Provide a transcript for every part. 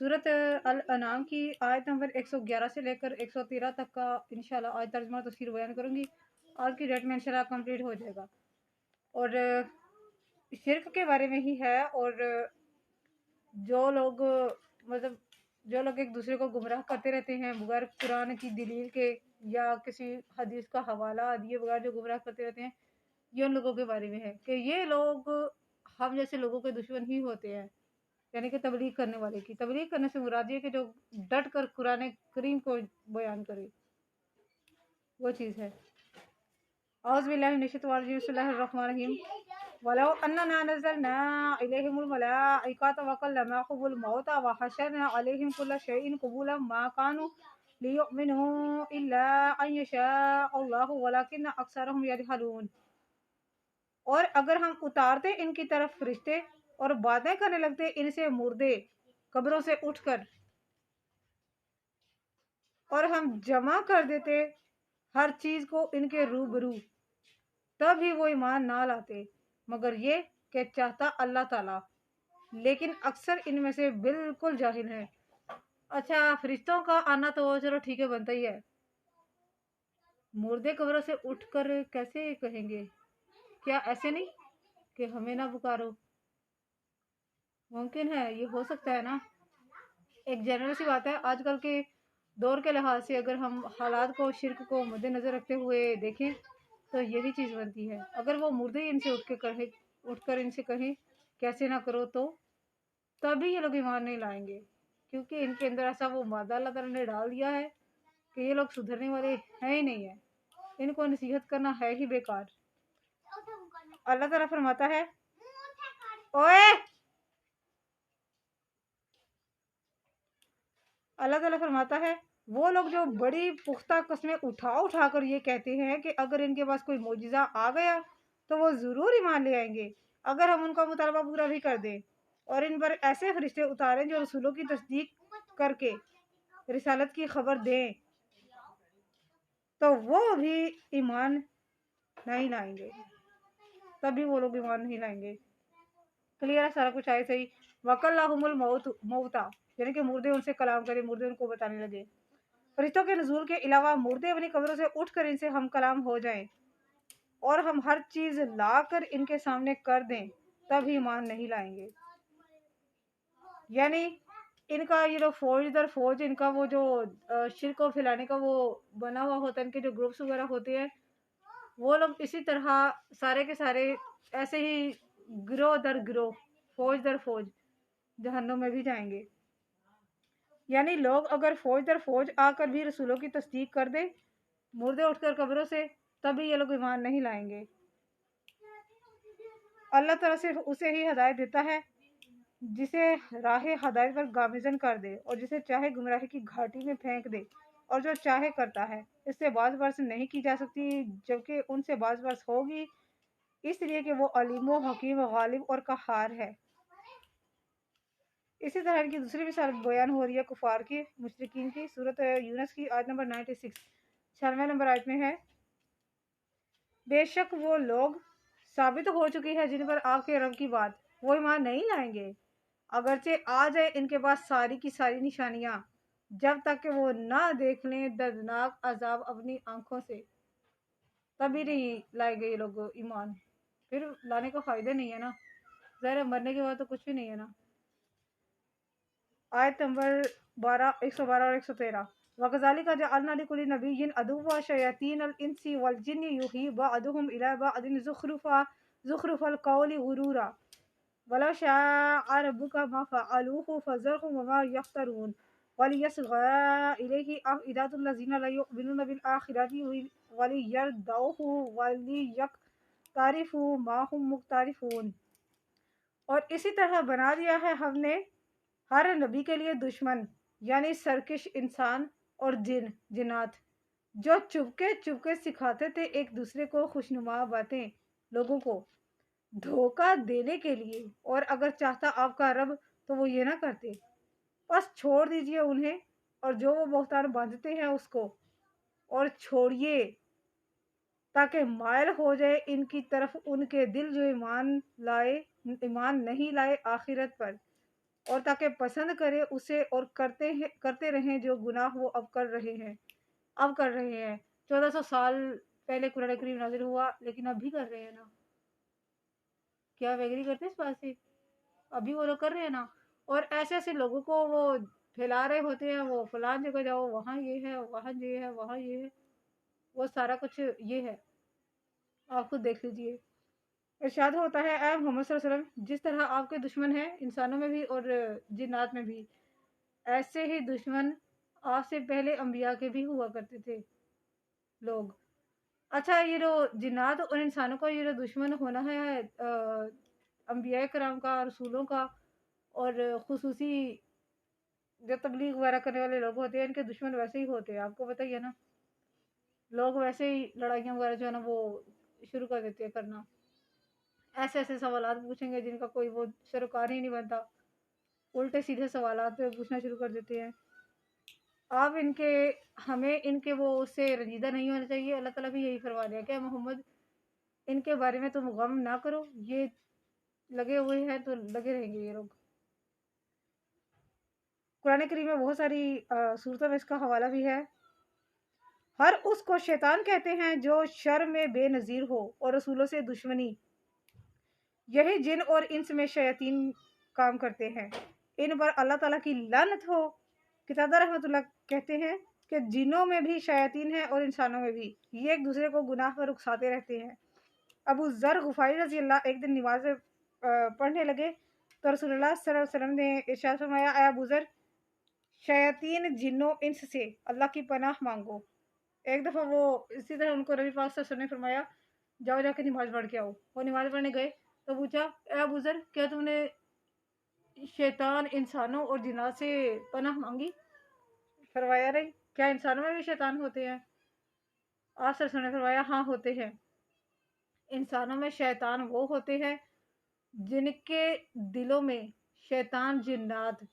सूरत अल-अनाम की आयत नंबर 111 से लेकर 113 तक का इंशाल्लाह आज तर्जुमा तफसीर बयान करूंगी। आज की डेट में इंशाल्लाह कंप्लीट हो जाएगा। और शिर्क के बारे में ही है। और जो लोग मतलब जो लोग एक दूसरे को गुमराह करते रहते हैं बगैर कुरान की दलील के या किसी हदीस का हवाला दिए बगैर जो गुमराह करते रहते हैं, ये उन लोगों के बारे में है कि ये लोग हम जैसे लोगों के दुश्मन ही होते हैं। यानी कि तबलीग करने वाले की तबलीग करने से मुराद ये कि जो डट कर कुरान करीम को बयान करे, वो चीज़ है। औज़ु बिल्लाहि मिनश शैतानिर रजीम, बिस्मिल्लाहिर रहमानिर रहीम। वलौ अन्ना नज़्ज़लना इलैहिमुल मलाइकता व कल्लमहुमुल मौता व हशरना अलैहिम कुल्ला शैइन क़ुबूलन मा कानू लियुमिनू इल्ला अन यशा अल्लाहु वलाकिन्ना अक्सरहुम यजहलून। और अगर हम उतारते इनकी तरफ फरिश्ते और बातें करने लगते इनसे मुर्दे कब्रों से उठकर, और हम जमा कर देते हर चीज को इनके रूबरू, तब भी वो ईमान ना लाते मगर ये कि चाहता अल्लाह ताला, लेकिन अक्सर इनमें से बिल्कुल जाहिल हैं। अच्छा, फरिश्तों का आना तो चलो ठीक है, बनता ही है। मुर्दे कब्रों से उठकर कैसे कहेंगे? क्या ऐसे नहीं कि हमें ना पुकारो? मुमकिन है, ये हो सकता है ना। एक जनरल सी बात है, आजकल के दौर के लिहाज से अगर हम हालात को शिर्क को मद्देनजर रखते हुए देखें तो यही चीज़ बनती है। अगर वो मुर्दे इनसे उठकर इनसे कहें कैसे ना करो, तो तभी ये लोग ईमान नहीं लाएंगे, क्योंकि इनके अंदर ऐसा वो मादा अल्लाह ताला ने डाल दिया है कि ये लोग सुधरने वाले हैं ही नहीं है। इनको नसीहत करना है ही बेकार। अल्लाह ताला फरमाता है, ओए अल्लाह ताला फरमाता है, वो लोग जो बड़ी पुख्ता कस्में उठा कर ये कहते हैं कि अगर इनके पास कोई मोजिज़ा आ गया तो वो ज़रूर ईमान ले आएंगे अगर हम उनका मुतालबा पूरा भी कर दें और इन पर ऐसे फरिश्ते उतारें जो रसूलों की तस्दीक करके रिसालत की खबर दें, तो वो भी ईमान नहीं लाएंगे। तभी वो लोग ईमान नहीं लाएंगे। क्लियर है सारा कुछ? आए सही। वकल्लाहुमुल मौता, यानी कि मुर्दे उनसे कलाम करें, मुर्दे उनको बताने लगे। फरिश्तों के नज़ूल के अलावा मुर्दे अपनी कब्रों से उठकर इनसे हम कलाम हो जाएं और हम हर चीज़ लाकर इनके सामने कर दें, तब ईमान नहीं लाएंगे। यानी इनका ये लोग फौज दर फौज इनका वो जो शिर्क को फैलाने का वो बना हुआ होता है, इनके जो ग्रुप्स वगैरह होते हैं, वो लोग इसी तरह सारे के सारे ऐसे ही गिरोह दर गिरोह, फौज दर फौज जहन्नुम में भी जाएंगे। यानी लोग अगर फौज दर फौज आकर भी रसूलों की तस्दीक कर दे, मुर्दे उठकर कब्रों से, तभी ये लोग ईमान नहीं लाएंगे। अल्लाह ताला सिर्फ उसे ही हदायत देता है जिसे राह हदायत पर गामजन कर दे और जिसे चाहे गुमराही की घाटी में फेंक दे, और जो चाहे करता है। इससे बाज बरस नहीं की जा सकती, जबकि उनसे बाज बरस होगी, इसलिए कि वो अलीमो हकीम गालिब और कहार है। इसी तरह इनकी दूसरी मिसाल बयान हो रही है कुफार की, मुशरिकीन की। सूरत यूनस की आयत नंबर 96 96 नंबर आयत में है, बेशक वो लोग साबित हो चुकी है जिन पर आपके रब की बात, वो ईमान नहीं लाएंगे अगरचे आ जाए इनके पास सारी की सारी निशानियां, जब तक कि वो ना देख लें दर्दनाक अजाब अपनी आंखों से, तभी नहीं लाएंगे ये लोग ईमान। फिर लाने का फायदा नहीं है ना, ज़ाहिर मरने के बाद तो कुछ भी नहीं है ना। आयत नंबर 112 और 113, वकज़ालिका जअलना लिकुल्लि नबिय्यिन अदुव्वन शयातीनल इंसी वल जिन्नि युही बअदुहुम इला बअदिन ज़ुख़रुफ़ल क़ौलि गुरूरा वलौ शाअ रब्बुका मा फ़अलूहु फ़ज़रहुम वमा यफ़्तरून वलियस्ग़ा इलैहि अफ़इदतुल लज़ीना ला युमिनूना बिल आखिरति वलियरदऊहु वलियक़्तरिफ़ू मा हुम मुक़्तरिफ़ून। और इसी तरह बना दिया है हमने हर नबी के लिए दुश्मन, यानी सरकश इंसान और जिन्नात, जो चुपके चुपके सिखाते थे एक दूसरे को खुशनुमा बातें, लोगों को धोखा देने के लिए। और अगर चाहता आपका रब तो वो ये ना करते। बस छोड़ दीजिए उन्हें और जो वो बहतान बांधते हैं उसको, और छोड़िए ताकि मायल हो जाए इनकी तरफ उनके दिल जो ईमान नहीं लाए आखिरत पर, اور تاکہ پسند کرے اسے اور کرتے رہیں جو گناہ وہ اب کر رہے ہیں 1400 سال پہلے قرآن کریم نازل ہوا، لیکن اب بھی کر رہے ہیں نا. کیا آپ ایگری کرتے ہیں اس بات سے؟ ابھی وہ لوگ کر رہے ہیں نا. اور ایسے ایسے لوگوں کو وہ پھیلا رہے ہوتے ہیں، وہ فلان جگہ جاؤ، وہاں یہ ہے، وہاں یہ ہے، وہاں یہ ہے، وہ سارا کچھ یہ ہے. آپ خود دیکھ لیجئے. ارشاد ہوتا ہے اے محمد صلی اللہ علیہ وسلم، جس طرح آپ کے دشمن ہیں انسانوں میں بھی اور جنات میں بھی، ایسے ہی دشمن آپ سے پہلے انبیاء کے بھی ہوا کرتے تھے لوگ. اچھا، یہ جو جنات اور انسانوں کا یہ جو دشمن ہونا ہے انبیاء کرام کا، رسولوں کا، اور خصوصی جو تبلیغ وغیرہ کرنے والے لوگ ہوتے ہیں، ان کے دشمن ویسے ہی ہوتے ہیں. آپ کو پتہ ہی ہے نا، لوگ ویسے ہی لڑائیاں وغیرہ جو ہے نا وہ شروع کر دیتے ہیں کرنا. ایسے ایسے سوالات پوچھیں گے جن کا کوئی وہ سروکار ہی نہیں بنتا، الٹے سیدھے سوالات پوچھنا شروع کر دیتے ہیں. آپ ہمیں ان کے وہ اس سے رنجیدہ نہیں ہونا چاہیے. اللہ تعالیٰ بھی یہی فرما دیا کہ محمد ان کے بارے میں تم غم نہ کرو، یہ لگے ہوئے ہیں تو لگے رہیں گے یہ لوگ. قرآن کریم میں بہت ساری صورتوں میں اس کا حوالہ بھی ہے. ہر اس کو شیطان کہتے ہیں جو شر میں بے نظیر ہو اور رسولوں سے دشمنی. یہی جن اور انس میں شیاطین کام کرتے ہیں، ان پر اللہ تعالیٰ کی لعنت ہو. قتادہ رحمۃ اللہ کہتے ہیں کہ جنوں میں بھی شیاطین ہیں اور انسانوں میں بھی، یہ ایک دوسرے کو گناہ پر اکساتے رہتے ہیں. ابو ذر غفاری رضی اللہ ایک دن نماز پڑھنے لگے تو رسول اللہ صلی اللہ علیہ وسلم نے ارشاد فرمایا اے ابو ذر، شیاطین جنوں انس سے اللہ کی پناہ مانگو. ایک دفعہ وہ اسی طرح ان کو نبی پاک صلی اللہ علیہ وسلم نے فرمایا جاؤ جا کے نماز پڑھ کے آؤ. وہ نماز پڑھنے گئے تو پوچھا اے ابو ذر، کیا تم نے شیطان انسانوں اور جنات سے پناہ مانگی؟ فرمایا نہیں. کیا انسانوں میں بھی شیطان ہوتے ہیں؟ آپ صلی اللہ علیہ وسلم نے فرمایا ہاں ہوتے ہیں. انسانوں میں شیطان وہ ہوتے ہیں جن کے دلوں میں شیطان جنات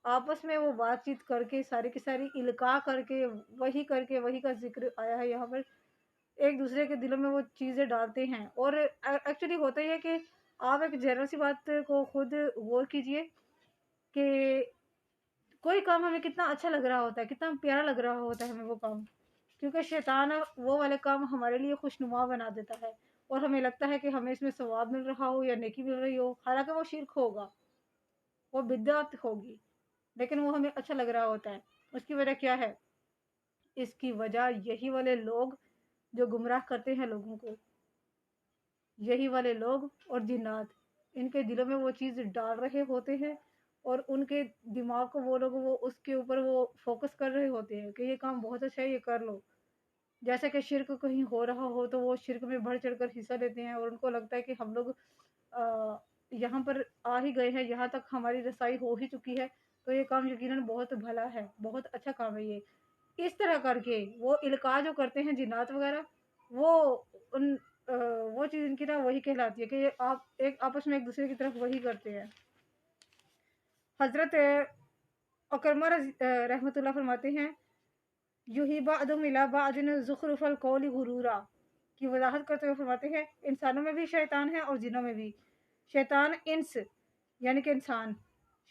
آپس میں وہ بات چیت کر کے ساری کی ساری القاء کر کے وہی کا ذکر آیا ہے یہاں پر، ایک دوسرے کے دلوں میں وہ چیزیں ڈالتے ہیں. اور ایکچولی ہوتا ہی ہے کہ آپ ایک جنرل سی بات کو خود غور کیجئے کہ کوئی کام ہمیں کتنا اچھا لگ رہا ہوتا ہے، کتنا پیارا لگ رہا ہوتا ہے ہمیں وہ کام، کیونکہ شیطان وہ والے کام ہمارے لیے خوشنما بنا دیتا ہے اور ہمیں لگتا ہے کہ ہمیں اس میں ثواب مل رہا ہو یا نیکی مل رہی ہو، حالانکہ وہ شرک ہوگا، وہ بدعت ہوگی، لیکن وہ ہمیں اچھا لگ رہا ہوتا ہے. اس کی وجہ کیا ہے؟ اس کی وجہ یہی والے لوگ جو گمراہ کرتے ہیں لوگوں کو، یہی والے لوگ اور جنات ان کے دلوں میں وہ چیز ڈال رہے ہوتے ہیں اور ان کے دماغ کو وہ لوگ وہ اس کے اوپر وہ فوکس کر رہے ہوتے ہیں کہ یہ کام بہت اچھا ہے، یہ کر لو. جیسا کہ شرک کہیں ہو رہا ہو تو وہ شرک میں بڑھ چڑھ کر حصہ لیتے ہیں اور ان کو لگتا ہے کہ ہم لوگ یہاں پر آ ہی گئے ہیں، یہاں تک ہماری رسائی ہو ہی چکی ہے تو یہ کام یقیناً بہت بھلا ہے، بہت اچھا کام ہے یہ. اس طرح کر کے وہ القاء جو کرتے ہیں جنات وغیرہ، وہ چیز ان کی نا وہی کہلاتی ہے کہ آپ ایک آپس میں ایک دوسرے کی طرف وہی کرتے ہیں. حضرت اکرمہ رحمۃ اللہ فرماتے ہیں یوہی بعضهم الی بعض زخرف القول غرورا کی وضاحت کرتے ہوئے فرماتے ہیں انسانوں میں بھی شیطان ہے اور جنوں میں بھی. شیطان انس یعنی کہ انسان،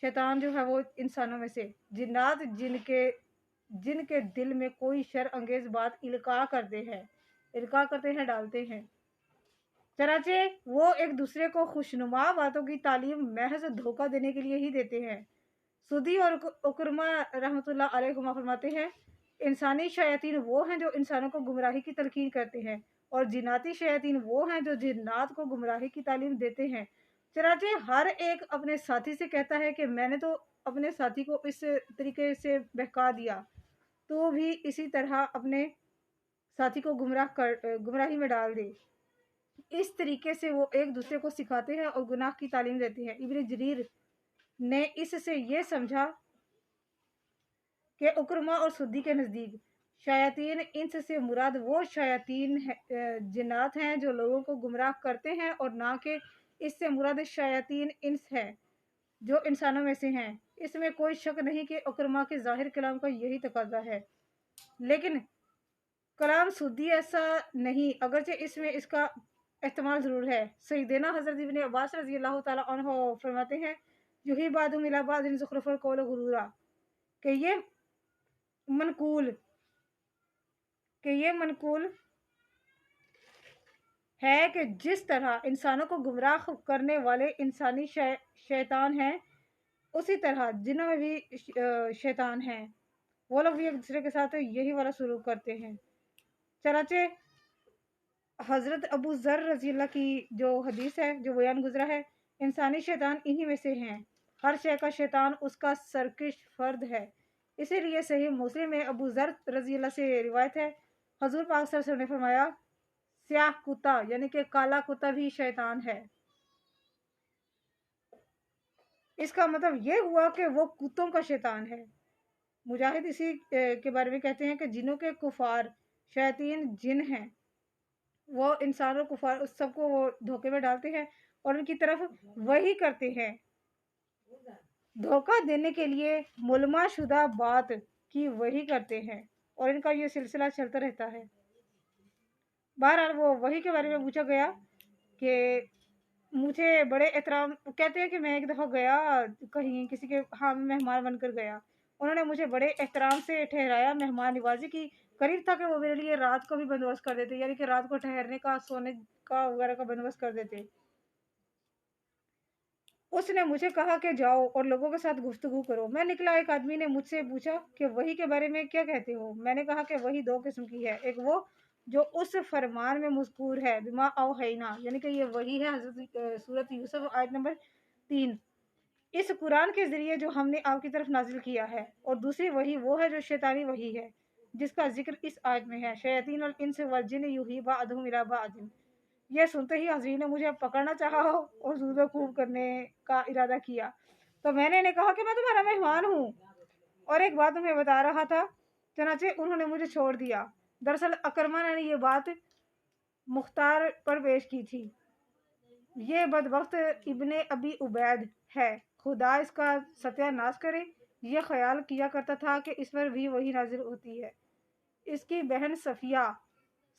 شیطان جو ہے وہ انسانوں میں سے، جنات جن کے دل میں کوئی شر انگیز بات القاء کرتے ہیں ڈالتے ہیں. چنانچہ وہ ایک دوسرے کو خوشنما باتوں کی تعلیم محض دھوکہ دینے کے لیے ہی دیتے ہیں. سدی اور اکرمہ رحمۃ اللہ علیہ فرماتے ہیں انسانی شیاطین وہ ہیں جو انسانوں کو گمراہی کی تلقین کرتے ہیں اور جناتی شیاطین وہ ہیں جو جنات کو گمراہی کی تعلیم دیتے ہیں. چنانچہ ہر ایک اپنے ساتھی سے کہتا ہے کہ میں نے تو اپنے ساتھی کو اس طریقے سے بہکا دیا، تو بھی اسی طرح اپنے ساتھی کو گمراہی میں ڈال دے. اس طریقے سے وہ ایک دوسرے کو سکھاتے ہیں اور گناہ کی تعلیم دیتے ہیں. ابن جریر نے اس سے یہ سمجھا کہ اکرمہ اور سدی کے نزدیک شیاطین انس سے مراد وہ شیاطین جنات ہیں جو لوگوں کو گمراہ کرتے ہیں اور نہ کہ اس سے مراد شیاطین انس ہے جو انسانوں میں سے ہیں. اس میں کوئی شک نہیں کہ اکرمہ کے ظاہر کلام کا یہی تقاضا ہے، لیکن کلام سدی ایسا نہیں، اگرچہ اس میں اس کا احتمال ضرور ہے. سیدنا حضرت ابن عباس رضی اللہ تعالیٰ عنہ فرماتے ہیں यूही बादुम इला बादिन ज़ुख़्रुफ़ल क़ौल गुरूरा, कि ये मनकूल है कि जिस तरह इंसानों को गुमराह करने वाले इंसानी शैतान हैं, उसी तरह जिन्हों में भी शैतान हैं, वो लोग भी एक दूसरे के साथ यही वाला सलूक करते हैं। चनाचे हज़रत अबू ज़र रज़ी अल्लाह की जो हदीस है, जो बयान गुजरा है, इंसानी शैतान इन्हीं में से हैं, हर शय का शैतान उसका सरकश फर्द है। इसीलिए सही मुस्लिम में अबू ज़र रज़ी अल्लाह से रिवायत है, हजूर पाक सल्लल्लाहु अलैहि वसल्लम ने फरमाया, स्याह कुत्ता यानी कि काला कुत्ता भी शैतान है। इसका मतलब ये हुआ कि वो कुत्तों का शैतान है। मुजाहिद इसी के बारे में कहते हैं कि जिनों के कुफार शैतान जिन हैं, वो इंसानों कुफार उस सबको वो धोखे में डालते हैं और उनकी तरफ वही करते हैं, धोखा देने के लिए मुलमा शुदा बात की वही करते हैं, और इनका ये सिलसिला चलता रहता है। बहरहाल वो वही के बारे में पूछा गया कि मुझे बड़े एहतराम, कहते हैं कि मैं एक दफ़ा गया कहीं किसी के हाँ मेहमान बनकर गया, उन्होंने मुझे बड़े एहतराम से ठहराया, मेहमान नवाजी की, करीब था कि वो मेरे लिए रात को भी बंदोबस्त कर देते, यानी कि रात को ठहरने का, सोने का वगैरह का बंदोबस्त कर देते। उसने मुझे कहा कि जाओ और लोगों के साथ गुफ्तगू करो। मैं निकला, एक आदमी ने मुझसे पूछा कि वही के बारे में क्या कहते हो। मैंने कहा कि वही दो किस्म की है, एक वो जो उस फरमान में मज़कूर है, बिमा औहैना, यानी कि ये वही है हज़रत सूरत यूसुफ आयत नंबर 3, इस कुरान के ज़रिए जो हमने आपकी तरफ नाजिल किया है, और दूसरी वही वो है जो शैतानी वही है, जिसका जिक्र इस आयत में है, शयातीन अल इंस वल जिन यूही बअदहुम इला बअदिन। यह सुनते ही हज़ीर ने मुझे पकड़ना चाहा और ज़ूज़ो खूब करने का इरादा किया, तो मैंने इन्हें कहा कि मैं तुम्हारा मेहमान हूँ और एक बात तुम्हें बता रहा था। चनाचे उन्होंने मुझे छोड़ दिया। दरअसल अकरमा ने ये बात मुख्तार पर पेश की थी। ये बदबख्त इब्ने अबी उबैद है, खुदा इसका सत्यानाश करे। ये ख्याल किया करता था कि इस पर भी वही नाजिल होती है। इसकी बहन सफ़िया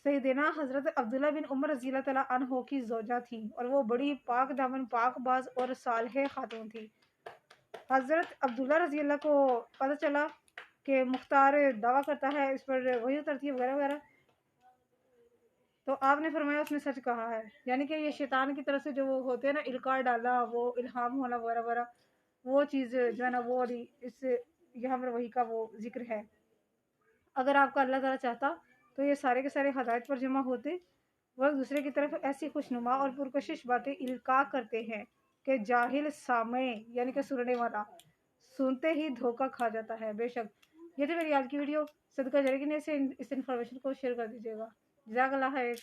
सैयदना हज़रत अब्दुल्ला बिन उमर रज़ी अल्लाह तआला अन्हो की ज़ौजा थी, और वो बड़ी पाक दामन, पाक बाज और सालह खातून थी। हज़रत अब्दुल्ला रज़ी अल्लाह को पता चला कि मुख्तार दावा करता है, इस पर वही उतरती है वगैरह वगैरह, तो आपने फरमाया उसने सच कहा है। यानी कि ये शैतान की तरफ से जो वो होते हैं ना, इल्कार डाला, वो इल्हाम होना वगैरह वगैरह, वो चीज़ जो है ना, वो वाली इस यहाँ पर वही का वो जिक्र है। अगर आपका अल्लाह ताला चाहता तो ये सारे के सारे हदायत पर जमा होते। वो एक दूसरे की तरफ ऐसी खुशनुमा और पुरकशिश बातें इल्का करते हैं कि जाहिल सामे यानी कि सुनने वाला सुनते ही धोखा खा जाता है। बेशक ये थी मेरी आज की वीडियो। सदका जरिए से इस इन्फॉर्मेशन को शेयर कर दीजिएगा। जज़ाकल्लाह खैर।